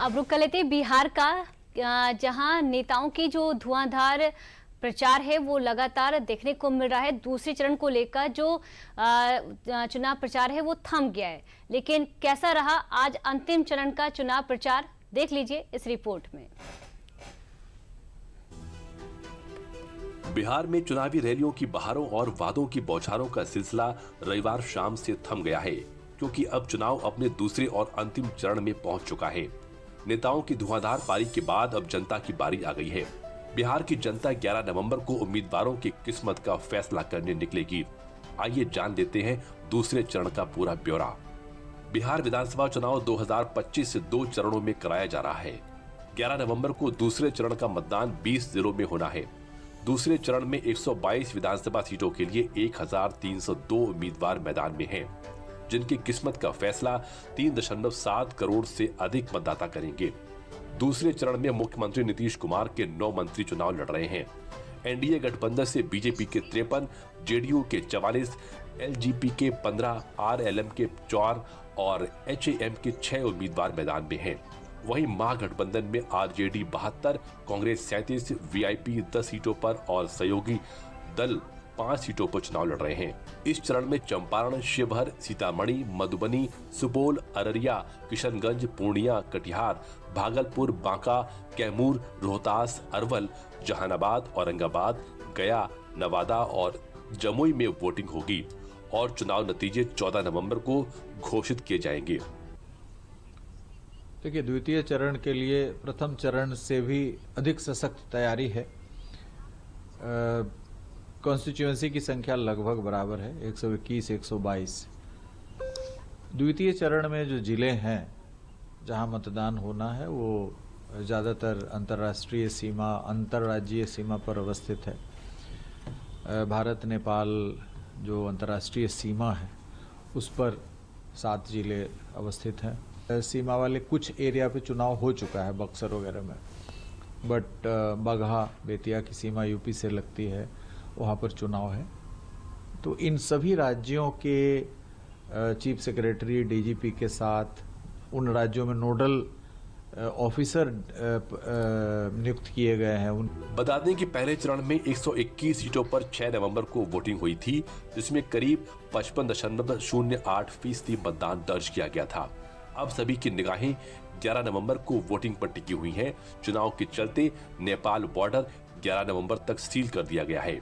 अब रुक कर लेते हैं बिहार का, जहां नेताओं की जो धुआंधार प्रचार है वो लगातार देखने को मिल रहा है। दूसरे चरण को लेकर जो चुनाव प्रचार है वो थम गया है, लेकिन कैसा रहा आज अंतिम चरण का चुनाव प्रचार, देख लीजिए इस रिपोर्ट में। बिहार में चुनावी रैलियों की बहारों और वादों की बौछारों का सिलसिला रविवार शाम से थम गया है, क्योंकि अब चुनाव अपने दूसरे और अंतिम चरण में पहुंच चुका है। नेताओं की धुआंधार पारी के बाद अब जनता की बारी आ गई है। बिहार की जनता 11 नवंबर को उम्मीदवारों की किस्मत का फैसला करने निकलेगी। आइए जान लेते हैं दूसरे चरण का पूरा ब्यौरा। बिहार विधानसभा चुनाव 2025 से 2 चरणों में कराया जा रहा है। 11 नवंबर को दूसरे चरण का मतदान 20 जिलों में होना है। दूसरे चरण में 122 विधानसभा सीटों के लिए 1302 उम्मीदवार मैदान में हैं, जिनकी किस्मत का फैसला 3.7 करोड़ से अधिक मतदाता करेंगे। दूसरे चरण में मुख्यमंत्री नीतीश कुमार के 9 मंत्री चुनाव लड़ रहे हैं। एनडीए गठबंधन से बीजेपी के 53, जेडीयू के 44, एलजेपी के 15, आरएलएम के 4 और एचएएम के 6 उम्मीदवार मैदान में हैं। वहीं महागठबंधन में आरजेडी 72, कांग्रेस 37, वीआईपी 10 सीटों पर और सहयोगी दल 5 सीटों पर चुनाव लड़ रहे हैं। इस चरण में चंपारण, शिवहर, सीतामढ़ी, मधुबनी, सुपौल, अररिया, किशनगंज, पूर्णिया, कटिहार, भागलपुर, बांका, कैमूर, रोहतास, अरवल, जहानाबाद, औरंगाबाद, गया, नवादा और जमुई में वोटिंग होगी और चुनाव नतीजे 14 नवंबर को घोषित किए जाएंगे। देखिए, द्वितीय चरण के लिए प्रथम चरण से भी अधिक सशक्त तैयारी है। कॉन्स्टिट्यूएंसी की संख्या लगभग बराबर है, 121, 122। द्वितीय चरण में जो जिले हैं जहां मतदान होना है वो ज़्यादातर अंतर्राष्ट्रीय सीमा, अंतर्राज्यीय सीमा पर अवस्थित है। भारत नेपाल जो अंतर्राष्ट्रीय सीमा है उस पर 7 जिले अवस्थित हैं। सीमा वाले कुछ एरिया पे चुनाव हो चुका है, बक्सर वगैरह में, बट बगहा, बेतिया की सीमा यूपी से लगती है, वहाँ पर चुनाव है। तो इन सभी राज्यों के चीफ सेक्रेटरी, डीजीपी के साथ उन राज्यों में नोडल ऑफिसर नियुक्त किए गए हैं। बता दें कि पहले चरण में 121 सीटों पर 6 नवंबर को वोटिंग हुई थी, जिसमें करीब 55.08% मतदान दर्ज किया गया था। अब सभी की निगाहें 11 नवंबर को वोटिंग पर टिकी हुई हैं। चुनाव के चलते नेपाल बॉर्डर 11 नवंबर तक सील कर दिया गया है।